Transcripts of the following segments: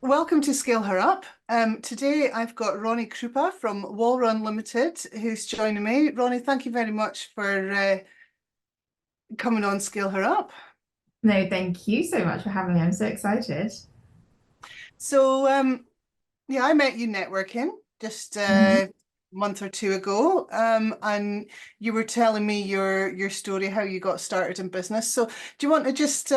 Welcome to Scale Her Up. Today I've got Ronnie Krupa from Wallrun Limited who's joining me. Ronnie, thank you very much for coming on Scale Her Up. No, thank you so much for having me. I'm so excited. So, yeah, I met you networking just Mhm. a month or two ago, and you were telling me your story, how you got started in business. So, do you want to just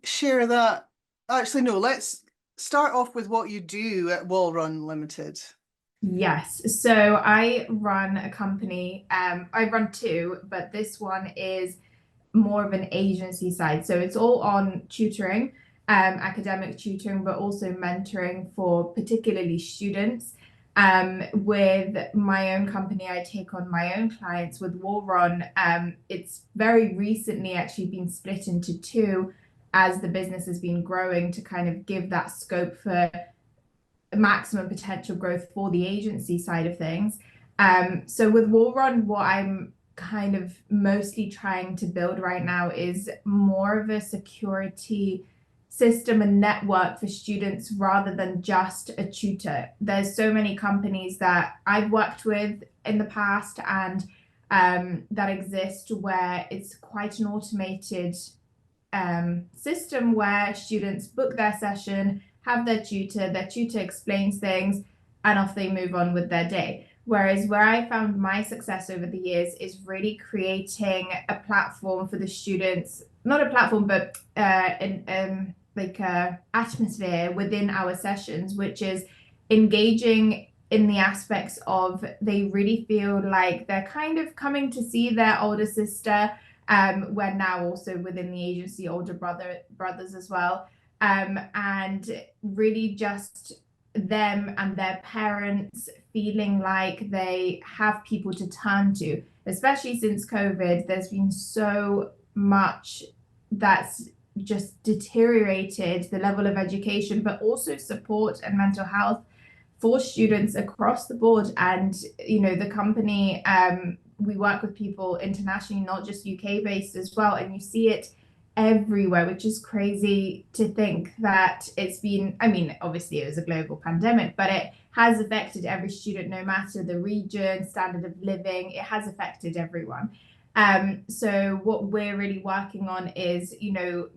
share that? Actually, no, let's start off with what you do at Wallrun Limited. Yes, so I run a company. I run two, but this one is more of an agency side. So it's all on tutoring, academic tutoring, but also mentoring for particularly students. With my own company, I take on my own clients with Wallrun. It's very recently actually been split into two as the business has been growing to kind of give that scope for maximum potential growth for the agency side of things. So with Wallrun, what I'm kind of mostly trying to build right now is more of a security system and network for students rather than just a tutor. There's so many companies that I've worked with in the past and that exist where it's quite an automated system where students book their session, have their tutor explains things, and off they move on with their day. Whereas where I found my success over the years is really creating a platform for the students, not a platform, but like a atmosphere within our sessions, which is engaging in the aspects of they really feel like they're kind of coming to see their older sister. We're now also within the agency older brothers as well, and really just them and their parents feeling like they have people to turn to, especially since COVID. There's been so much that's just deteriorated the level of education, but also support and mental health for students across the board. And the company, we work with people internationally, not just UK based as well, and you see it everywhere, which is crazy to think that it's been, I mean, obviously it was a global pandemic, but it has affected every student, no matter the region, standard of living. It has affected everyone. So what we're really working on is,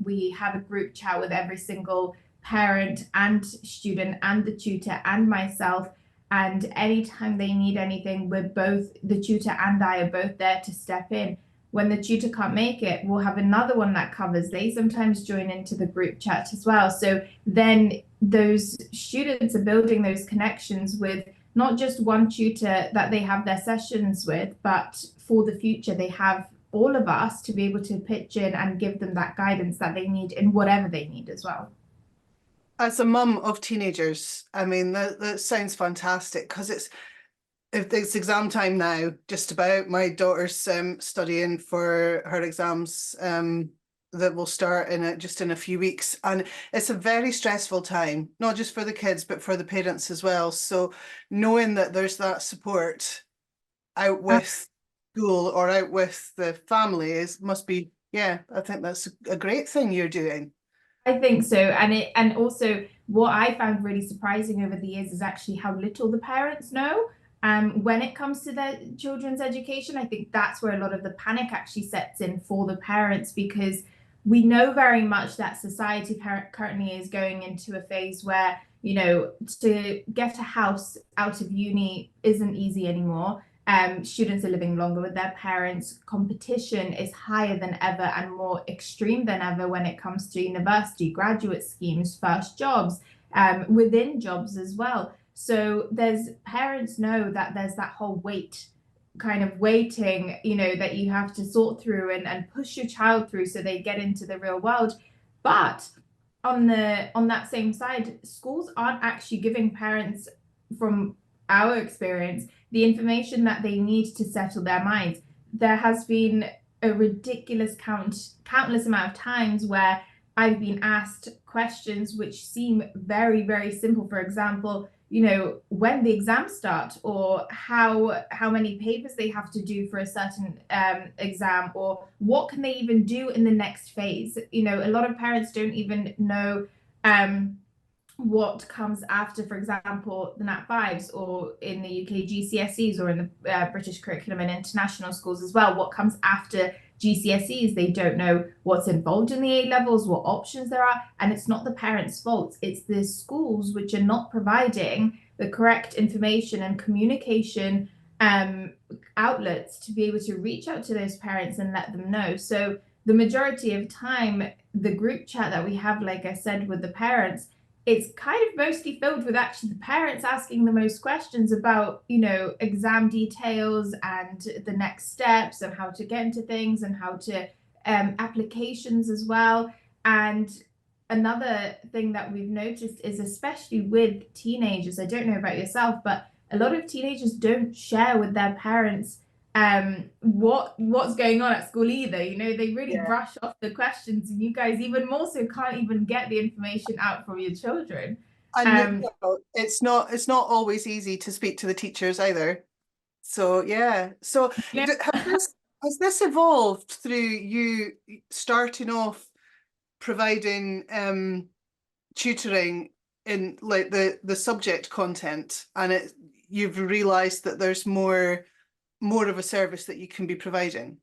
we have a group chat with every single parent and student and the tutor and myself. And anytime they need anything, we're both, the tutor and I are both there to step in. When the tutor can't make it, we'll have another one that covers. They sometimes join into the group chat as well. So then those students are building those connections with not just one tutor that they have their sessions with, but for the future, they have all of us to be able to pitch in and give them that guidance that they need in whatever they need as well. As a mum of teenagers, I mean, that sounds fantastic because it's exam time now, just about. My daughter's studying for her exams that will start just in a few weeks, and it's a very stressful time, not just for the kids but for the parents as well. So knowing that there's that support out with school or out with the family is must be, yeah, I think that's a great thing you're doing. I think so. And also what I found really surprising over the years is actually how little the parents know. When it comes to their children's education, I think that's where a lot of the panic actually sets in for the parents, because we know very much that society currently is going into a phase where, to get a house out of uni isn't easy anymore. Students are living longer with their parents. Competition is higher than ever and more extreme than ever when it comes to university, graduate schemes, first jobs, within jobs as well. So there's parents know that there's that whole wait kind of waiting, that you have to sort through and push your child through so they get into the real world. But on that same side, schools aren't actually giving parents, from our experience, the information that they need to settle their minds. There has been a ridiculous countless amount of times where I've been asked questions which seem very, very simple. For example, when the exams start, or how many papers they have to do for a certain exam, or what can they even do in the next phase. A lot of parents don't even know um, what comes after, for example, the Nat 5s, or in the UK GCSEs, or in the British curriculum in international schools as well, what comes after GCSEs. They don't know what's involved in the A levels, what options there are, and it's not the parents' fault. It's the schools which are not providing the correct information and communication outlets to be able to reach out to those parents and let them know. So the majority of time, the group chat that we have, like I said, with the parents, it's kind of mostly filled with actually the parents asking the most questions about, exam details and the next steps and how to get into things and how to applications as well. And another thing that we've noticed is, especially with teenagers, I don't know about yourself, but a lot of teenagers don't share with their parents what's going on at school either. They really Yeah. brush off the questions, and you guys even more so can't even get the information out from your children. And um it's not always easy to speak to the teachers either. So yeah. So you know, has this evolved through you starting off providing tutoring in like the subject content, and you've realized that there's more of a service that you can be providing?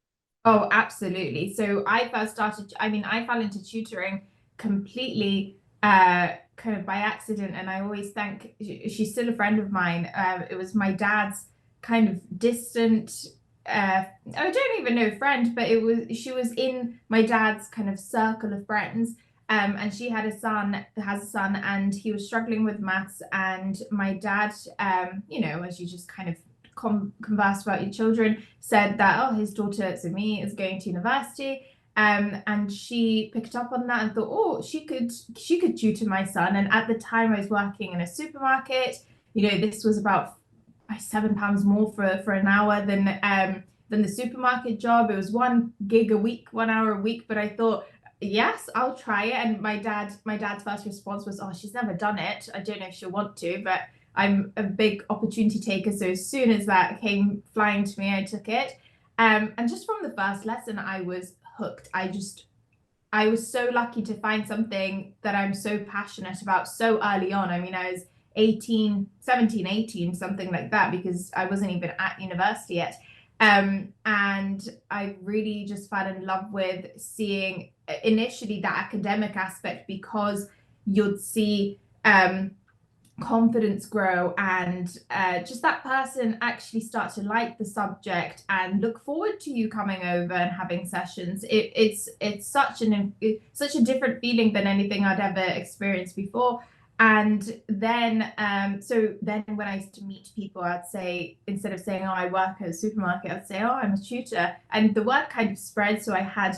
Oh, absolutely. So I fell into tutoring completely kind of by accident, and I always thank, she's still a friend of mine. It was my dad's kind of distant, I don't even know friend, but she was in my dad's kind of circle of friends. And she has a son, and he was struggling with maths. And my dad, as you just kind of converse about your children, said that, oh, his daughter, so me, is going to university. And she picked up on that and thought, oh, she could tutor my son. And at the time, I was working in a supermarket. This was about £7 more for an hour than the supermarket job. It was 1 gig a week, 1 hour a week. But I thought, yes, I'll try it. And my dad's first response was, oh, she's never done it, I don't know if she'll want to. But I'm a big opportunity taker, so as soon as that came flying to me, I took it. And just from the first lesson, I was hooked. I was so lucky to find something that I'm so passionate about so early on. I mean, I was 17, 18, something like that, because I wasn't even at university yet. And I really just fell in love with seeing initially that academic aspect, because you'd see confidence grow, and just that person actually start to like the subject and look forward to you coming over and having sessions. It's such a different feeling than anything I'd ever experienced before. And then when I used to meet people, I'd say, instead of saying, oh, I work at a supermarket, I'd say, oh, I'm a tutor. And the word kind of spread, so I had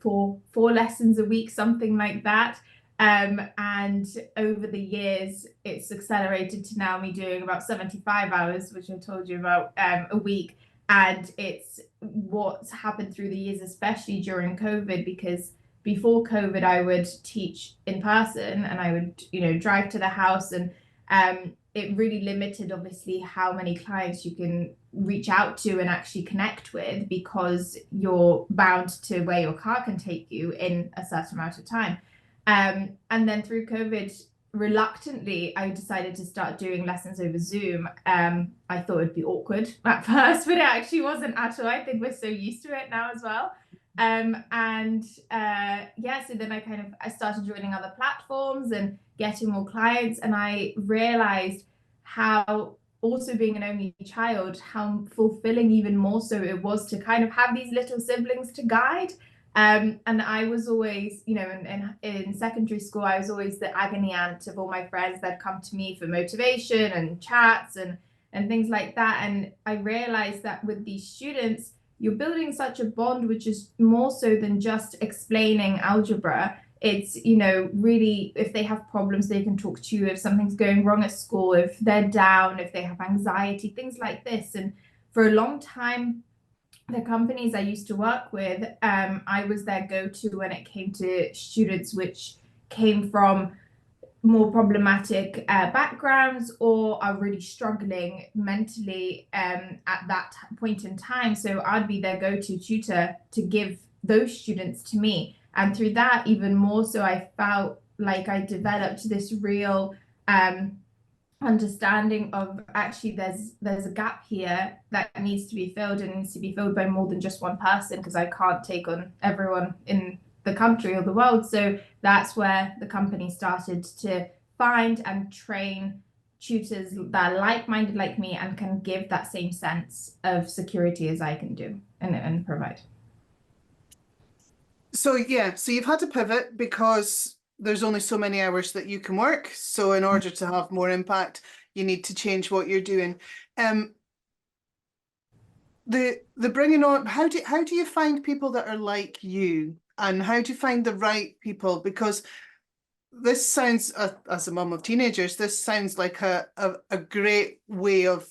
four lessons a week, something like that. And over the years, it's accelerated to now me doing about 75 hours, which I told you about, a week. And it's what's happened through the years, especially during COVID, because before COVID, I would teach in person, and I would, drive to the house, and it really limited, obviously, how many clients you can reach out to and actually connect with, because you're bound to where your car can take you in a certain amount of time. And then through COVID, reluctantly, I decided to start doing lessons over Zoom. I thought it'd be awkward at first, but it actually wasn't at all. I think we're so used to it now as well. So then I started joining other platforms and getting more clients, and I realized how, also being an only child, how fulfilling even more so it was to kind of have these little siblings to guide. And I was always, in secondary school, I was always the agony aunt of all my friends that come to me for motivation and chats and things like that. And I realized that with these students, you're building such a bond, which is more so than just explaining algebra. It's, really, if they have problems, they can talk to you. If something's going wrong at school, if they're down, if they have anxiety, things like this. And for a long time, the companies I used to work with, I was their go-to when it came to students which came from more problematic backgrounds, or are really struggling mentally at that point in time. So I'd be their go-to tutor to give those students to me. And through that, even more so, I felt like I developed this real understanding of actually there's a gap here that needs to be filled, and needs to be filled by more than just one person, because I can't take on everyone in the country or the world. So that's where the company started to find and train tutors that are like-minded like me and can give that same sense of security as I can do and provide. So yeah, so you've had to pivot because there's only so many hours that you can work. So in order to have more impact, you need to change what you're doing. The bringing on, how do you find people that are like you, and how do you find the right people? Because this sounds, as a mum of teenagers, this sounds like a great way of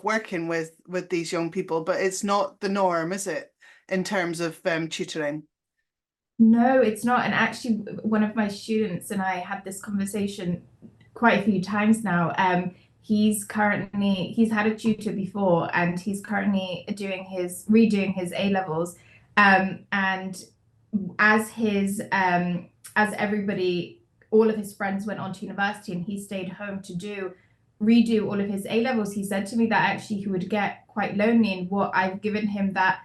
working with these young people, but it's not the norm, is it, in terms of tutoring? No, it's not. And actually, one of my students and I had this conversation quite a few times now. He's had a tutor before, and he's currently redoing his A levels. And as everybody, all of his friends went on to university, and he stayed home to redo all of his A levels, he said to me that actually he would get quite lonely, and what I've given him that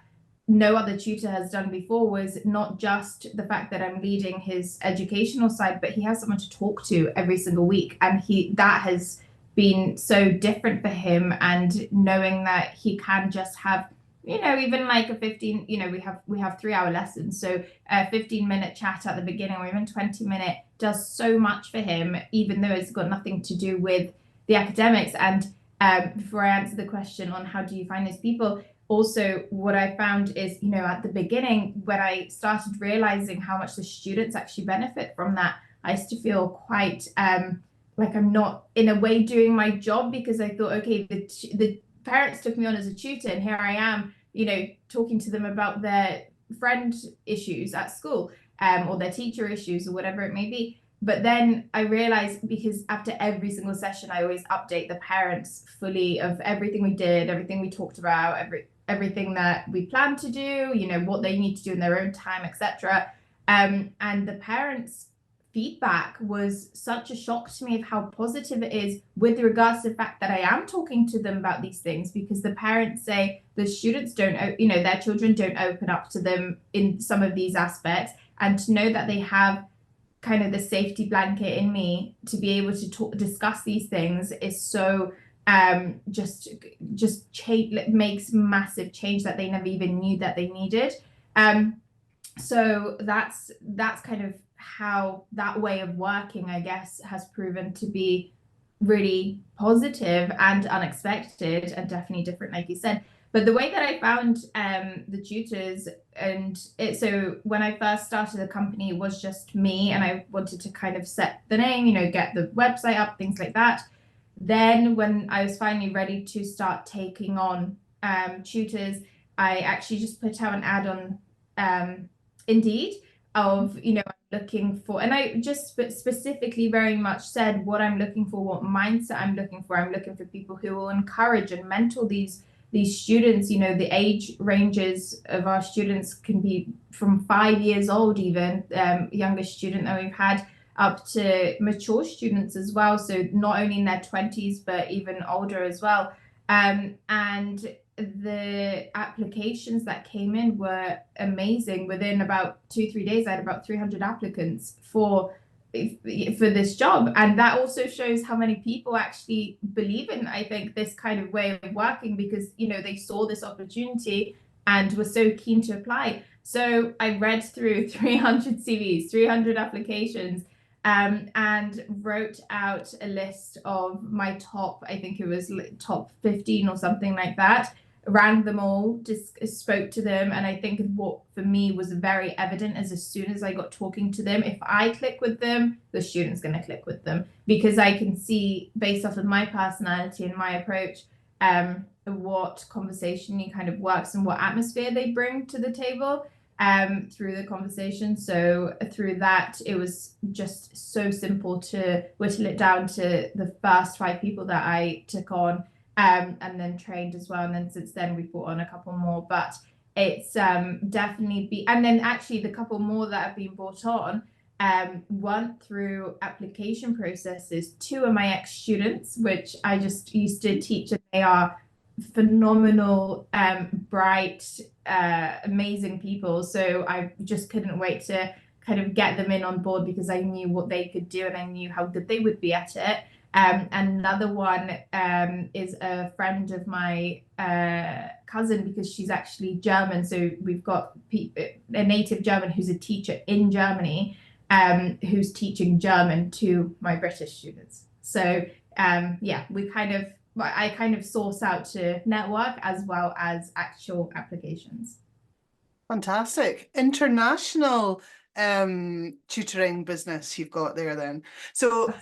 no other tutor has done before was not just the fact that I'm leading his educational side, but he has someone to talk to every single week. And that has been so different for him. And knowing that he can just have, even like a 15, we have 3 hour lessons. So a 15-minute chat at the beginning, or even 20-minute, does so much for him, even though it's got nothing to do with the academics. And before I answer the question on how do you find those people, also what I found is, at the beginning, when I started realizing how much the students actually benefit from that, I used to feel quite like I'm not in a way doing my job, because I thought, okay, the parents took me on as a tutor, and here I am, talking to them about their friend issues at school, or their teacher issues, or whatever it may be. But then I realized, because after every single session, I always update the parents fully of everything we did, everything we talked about, everything that we plan to do, what they need to do in their own time, etc. And the parents' feedback was such a shock to me of how positive it is with regards to the fact that I am talking to them about these things, because the parents say the students don't, their children don't open up to them in some of these aspects, and to know that they have kind of the safety blanket in me to be able to discuss these things is so just makes massive change that they never even knew that they needed. So that's kind of how that way of working, I guess, has proven to be really positive and unexpected, and definitely different, like you said. But the way that I found the tutors, so when I first started the company, it was just me, and I wanted to kind of set the name, get the website up, things like that. Then when I was finally ready to start taking on tutors, I actually just put out an ad on Indeed of, I'm looking for, and I just specifically very much said what I'm looking for, what mindset I'm looking for. I'm looking for people who will encourage and mentor these students. The age ranges of our students can be from 5 years old, even youngest student that we've had, up to mature students as well. So not only in their 20s, but even older as well. And the applications that came in were amazing. Within about 2-3 days, I had about 300 applicants for this job. And that also shows how many people actually believe in, I think, this kind of way of working, because, they saw this opportunity and were so keen to apply. So I read through 300 CVs, 300 applications, and wrote out a list of my top, I think it was top 15 or something like that, rang them all, just spoke to them. And I think what for me was very evident is, as soon as I got talking to them, if I click with them, the student's going to click with them, because I can see, based off of my personality and my approach, what conversation kind of works and what atmosphere they bring to the table through the conversation. So through that, it was just so simple to whittle it down to the first 5 people that I took on, and then trained as well. And then since then we've brought on a couple more, but it's definitely and then actually the couple more that have been brought on, went through application processes. Two of my ex-students, which I just used to teach, and they are phenomenal, bright, amazing people. So I just couldn't wait to kind of get them in on board because I knew what they could do and I knew how good they would be at it. Another one is a friend of my cousin, because she's actually German. So we've got a native German who's a teacher in Germany, who's teaching German to my British students. So yeah, I kind of source out to network as well as actual applications. Fantastic. International tutoring business you've got there then. So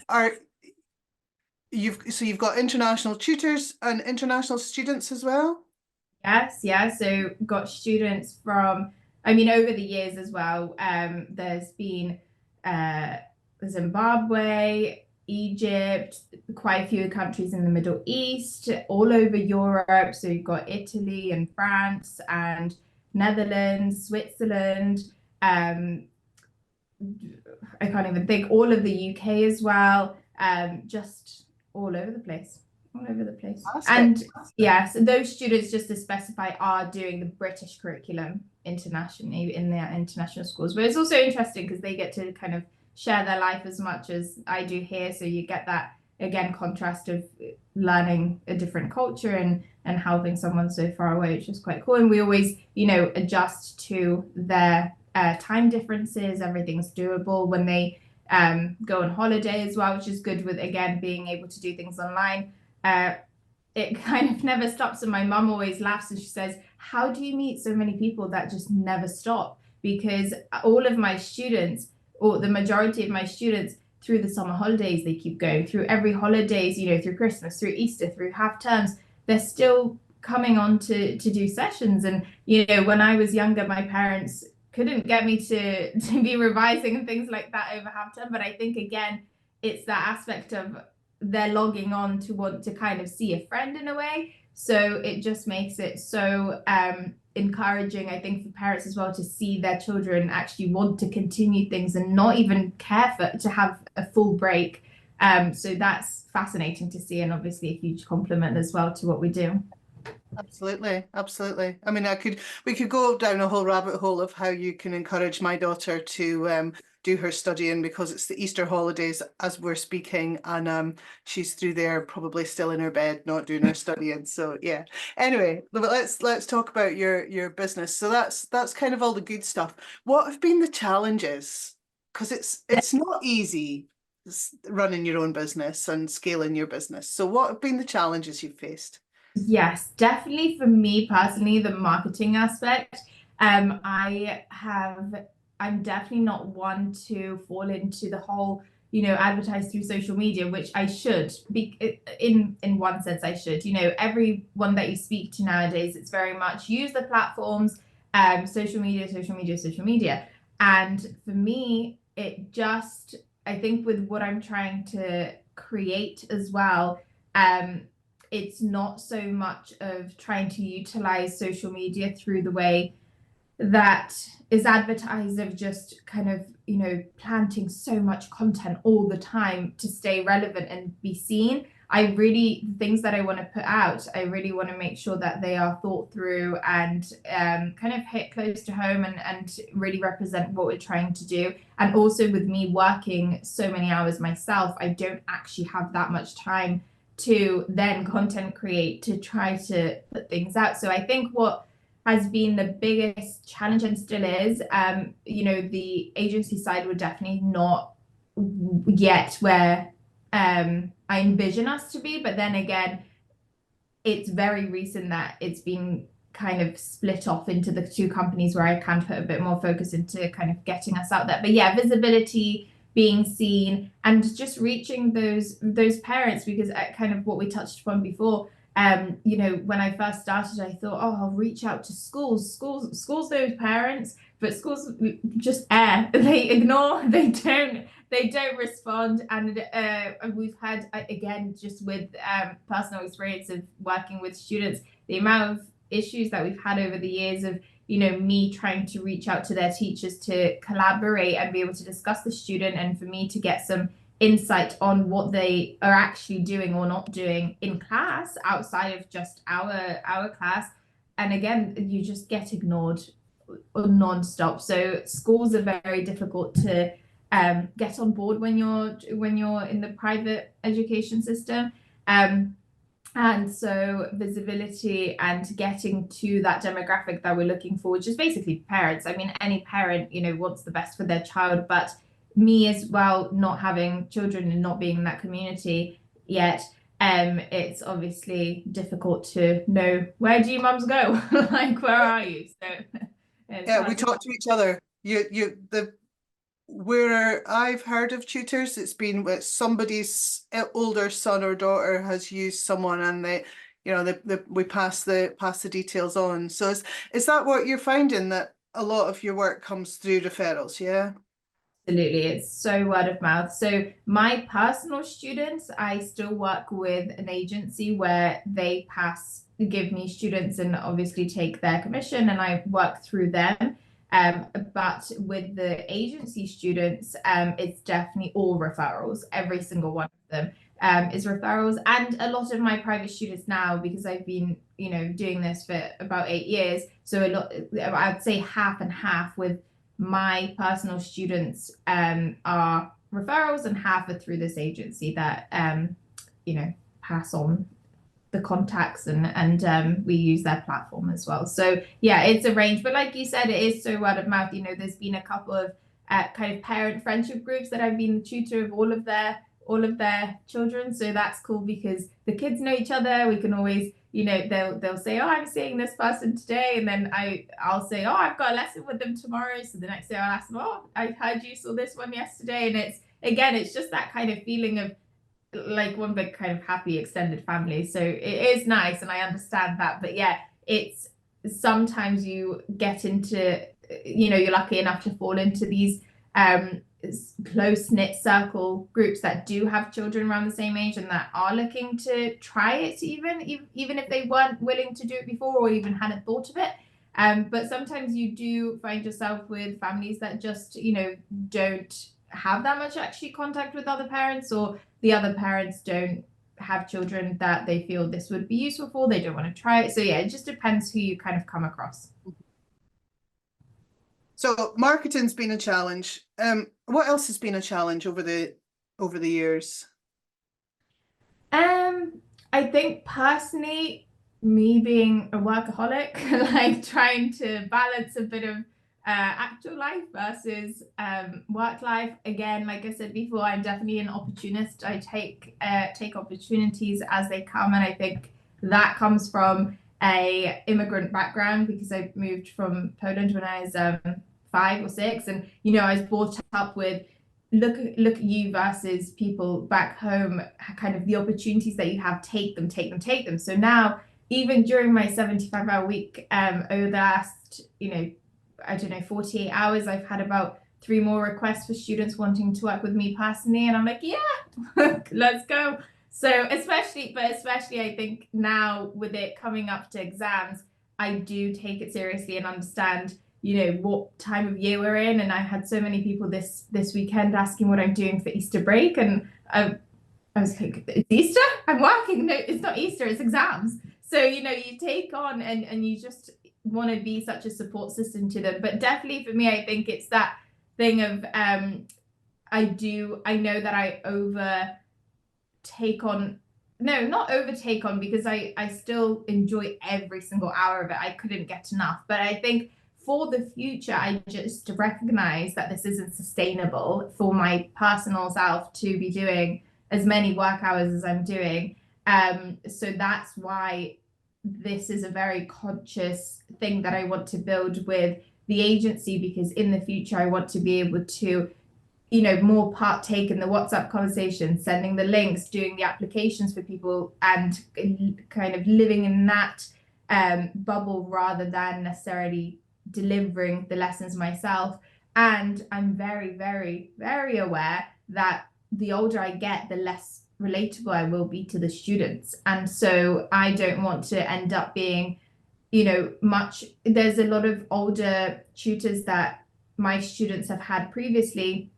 you've got international tutors and international students as well? Yes, yeah. So got students from, I mean, over the years as well. There's been Zimbabwe, Egypt, quite a few countries in the Middle East, all over Europe. So you've got Italy and France and Netherlands, Switzerland. I can't even think, all of the UK as well. Just all over the place. All over the place. And yes, those students, just to specify, are doing the British curriculum internationally in their international schools. But it's also interesting because they get to kind of share their life as much as I do here. So you get that, again, contrast of learning a different culture and helping someone so far away, which is quite cool. And we always, adjust to their time differences. Everything's doable when they go on holiday as well, which is good with, again, being able to do things online. It kind of never stops. And my mum always laughs and she says, how do you meet so many people that just never stop? Because all of my students, or the majority of my students, through the summer holidays, they keep going through every holidays, through Christmas, through Easter, through half terms, they're still coming on to do sessions. And, when I was younger, my parents couldn't get me to be revising and things like that over half term. But I think, again, it's that aspect of they're logging on to want to kind of see a friend in a way. So it just makes it so encouraging, I think, for parents as well, to see their children actually want to continue things and not even care to have a full break. So that's fascinating to see, and obviously a huge compliment as well to what we do. Absolutely, absolutely. I mean, we could go down a whole rabbit hole of how you can encourage my daughter to do her studying, because it's the Easter holidays as we're speaking, and she's through there probably still in her bed not doing her studying. So yeah. Anyway, let's talk about your business. So that's kind of all the good stuff. What have been the challenges? Because it's not easy running your own business and scaling your business. So what have been the challenges you've faced? Yes, definitely for me personally, the marketing aspect. I'm definitely not one to fall into the whole, advertise through social media, which I should be in one sense. I should, everyone that you speak to nowadays, it's very much use the platforms, social media, social media, social media. And for me, I think with what I'm trying to create as well, it's not so much of trying to utilize social media through the way that is advertised, of just kind of, planting so much content all the time to stay relevant and be seen. The things that I want to put out, I really want to make sure that they are thought through and kind of hit close to home and really represent what we're trying to do. And also, with me working so many hours myself, I don't actually have that much time to then content create to try to put things out. So I think what has been the biggest challenge, and still is, the agency side, would definitely not yet where I envision us to be. But then again, it's very recent that it's been kind of split off into the two companies where I can put a bit more focus into kind of getting us out there. But yeah, visibility, being seen, and just reaching those parents, because kind of what we touched upon before, when I first started, I thought, oh, I'll reach out to schools those parents, but schools just they ignore, they don't respond. And we've had, again, just with personal experience of working with students, the amount of issues that we've had over the years of, you know, me trying to reach out to their teachers to collaborate and be able to discuss the student, and for me to get some insight on what they are actually doing or not doing in class outside of just our class. And again, you just get ignored non-stop. So schools are very difficult to get on board when you're in the private education system. And so visibility and getting to that demographic that we're looking for, which is basically parents. I mean, any parent, you know, wants the best for their child, but me as well, not having children and not being in that community yet, it's obviously difficult to know, where do you mums go? Like, where are you? So Yeah, we talk to each other. Where I've heard of tutors, it's been with somebody's older son or daughter has used someone, and we pass the details on. So is that what you're finding, that a lot of your work comes through referrals? Yeah. Absolutely, it's so word of mouth. So my personal students, I still work with an agency where they give me students and obviously take their commission, and I work through them. But with the agency students, it's definitely all referrals. Every single one of them is referrals, and a lot of my private students now, because I've been, you know, doing this for about 8 years. So a lot, I'd say half and half with my personal students are referrals, and half are through this agency that you know, pass on the contacts, and we use their platform as well. So yeah, it's a range, but like you said, it is so word of mouth. You know, there's been a couple of kind of parent friendship groups that I've been the tutor of all of their children. So that's cool, because the kids know each other. We can always, you know, they'll say, oh, I'm seeing this person today, and then I'll say, oh, I've got a lesson with them tomorrow. So the next day I'll ask them, oh, I heard you saw this one yesterday. And it's just that kind of feeling of like one big kind of happy extended family. So it is nice, and I understand that. But yeah, it's sometimes you get into, you know, you're lucky enough to fall into these close-knit circle groups that do have children around the same age and that are looking to try it, even if they weren't willing to do it before or even hadn't thought of it. But sometimes you do find yourself with families that just, you know, don't have that much actually contact with other parents, or the other parents don't have children that they feel this would be useful for. They don't want to try it. So yeah, it just depends who you kind of come across. So marketing's been a challenge. What else has been a challenge over the years? I think personally, me being a workaholic, like trying to balance a bit of actual life versus work life. Again, like I said before, I'm definitely an opportunist. I take opportunities as they come, and I think that comes from a immigrant background, because I moved from Poland when I was 5 or 6, and you know, I was brought up with look at you versus people back home, kind of the opportunities that you have, take them. So now, even during my 75-hour week, over the last, you know, I don't know, 48 hours, I've had about 3 more requests for students wanting to work with me personally, and I'm like, yeah, let's go. So especially I think now, with it coming up to exams, I do take it seriously and understand, you know, what time of year we're in. And I had so many people this weekend asking what I'm doing for Easter break, and I was like, it's Easter? I'm working. No, it's not Easter, it's exams. So, you know, you take on, and you just want to be such a support system to them. But definitely for me, I think it's that thing of I know that I not overtake on, because I still enjoy every single hour of it. I couldn't get enough. But I think for the future, I just recognize that this isn't sustainable for my personal self to be doing as many work hours as I'm doing. So that's why this is a very conscious thing that I want to build with the agency, because in the future I want to be able to, you know, more partake in the WhatsApp conversation, sending the links, doing the applications for people, and kind of living in that bubble rather than necessarily delivering the lessons myself. And I'm very, very, very aware that the older I get, the less relatable I will be to the students. And so I don't want to end up being, there's a lot of older tutors that my students have had previously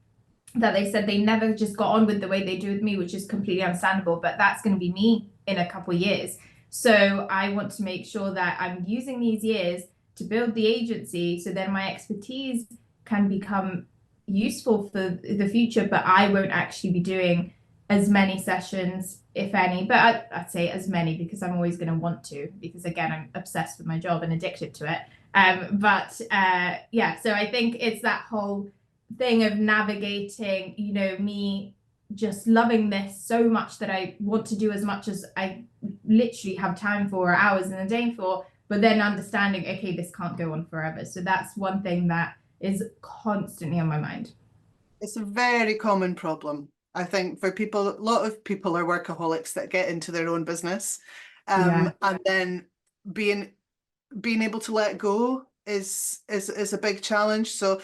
that they said they never just got on with the way they do with me, which is completely understandable, but that's going to be me in a couple of years. So I want to make sure that I'm using these years to build the agency so then my expertise can become useful for the future, but I won't actually be doing as many sessions, if any, but I'd say as many because I'm always going to want to, because again, I'm obsessed with my job and addicted to it. So I think it's that whole thing of navigating, me just loving this so much that I want to do as much as I literally have time for, or hours in a day for, but then understanding, okay, this can't go on forever. So that's one thing that is constantly on my mind. It's a very common problem. I think for people, a lot of people are workaholics that get into their own business. Yeah. And then being able to let go is a big challenge. So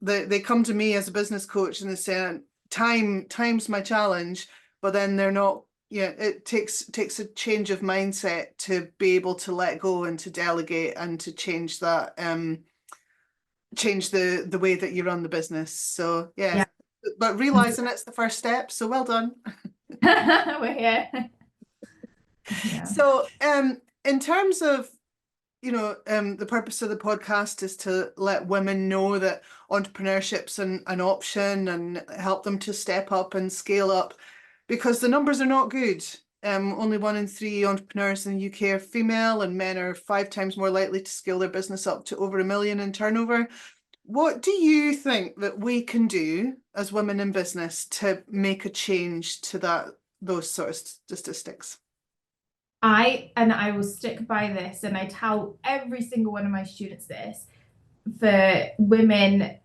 they come to me as a business coach and they say, time's my challenge, but then they're not, it takes a change of mindset to be able to let go and to delegate and to change that, change the way that you run the business. So yeah, but realizing it's the first step. So well done. We're here. Yeah. So in terms of, the purpose of the podcast is to let women know that entrepreneurship's an option and help them to step up and scale up, because the numbers are not good. Only 1 in 3 entrepreneurs in the UK are female, and men are 5 times more likely to scale their business up to over 1 million in turnover. What do you think that we can do as women in business to make a change to those sort of statistics? I will stick by this, and I tell every single one of my students this. For women,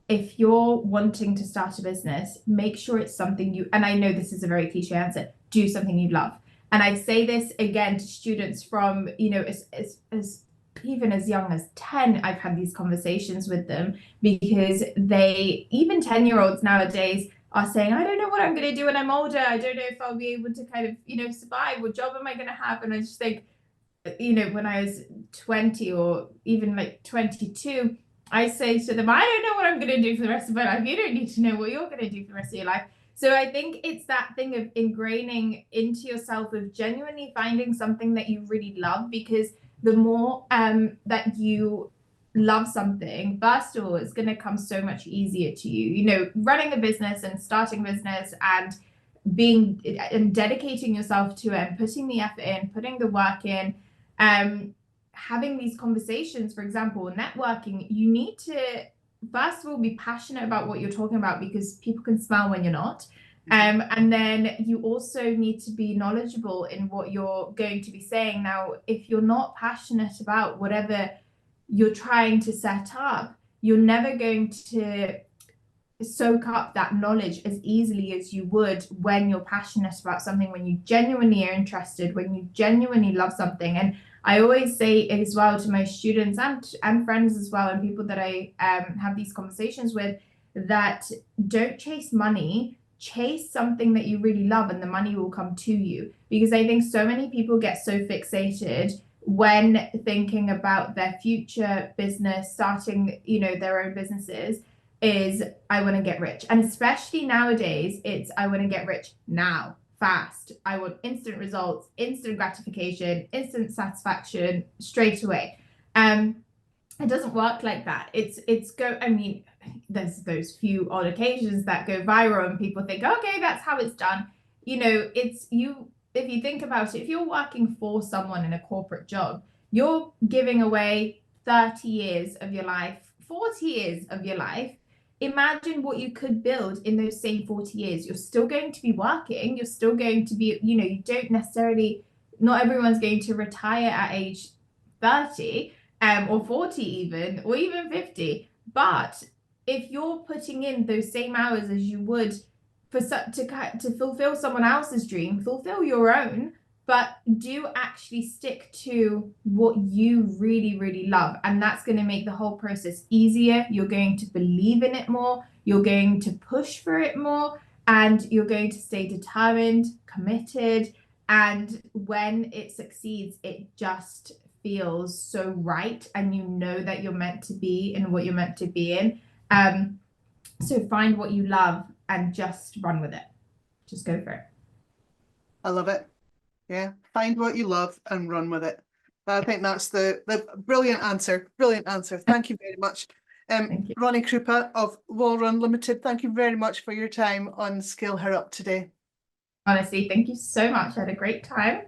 if you're wanting to start a business, make sure it's something and I know this is a very cliche answer, do something you love. And I say this again to students from, as even as young as 10, I've had these conversations with them, because even 10-year-olds nowadays are saying, I don't know what I'm going to do when I'm older. I don't know if I'll be able to kind of, survive. What job am I going to have? And I just think, when I was 20 or even like 22, I say to them, I don't know what I'm going to do for the rest of my life. You don't need to know what you're going to do for the rest of your life. So I think it's that thing of ingraining into yourself, of genuinely finding something that you really love, because the more that you love something, first of all, it's going to come so much easier to you. Running a business and starting a business and being and dedicating yourself to it and putting the effort in, putting the work in, having these conversations, for example, networking, you need to first of all be passionate about what you're talking about, because people can smell when you're not. And then you also need to be knowledgeable in what you're going to be saying. Now, if you're not passionate about whatever you're trying to set up, you're never going to soak up that knowledge as easily as you would when you're passionate about something, when you genuinely are interested, when you genuinely love something. And I always say as well to my students and friends as well, and people that I have these conversations with, that don't chase money, chase something that you really love, and the money will come to you. Because I think so many people get so fixated when thinking about their future business, starting, their own businesses, is I want to get rich. And especially nowadays, it's I want to get rich now, fast. I want instant results, instant gratification, instant satisfaction straight away. It doesn't work like that. There's those few odd occasions that go viral and people think, okay, that's how it's done. If you think about it, if you're working for someone in a corporate job, you're giving away 30 years of your life, 40 years of your life. Imagine what you could build in those same 40 years. You're still going to be working. You're still going to be, you don't necessarily, not everyone's going to retire at age 30 or 40 even, or even 50. But if you're putting in those same hours as you would to fulfill someone else's dream, fulfill your own, but do actually stick to what you really, really love. And that's going to make the whole process easier. You're going to believe in it more. You're going to push for it more. And you're going to stay determined, committed. And when it succeeds, it just feels so right, and you know that you're meant to be in what you're meant to be in. So find what you love and just run with it. Just go for it. I love it. Yeah, find what you love and run with it. I think that's the brilliant answer. Brilliant answer. Thank you very much. Thank you. Ronnie Krupa of Wall Run Limited, thank you very much for your time on Scale Her Up today. Honestly, thank you so much. I had a great time.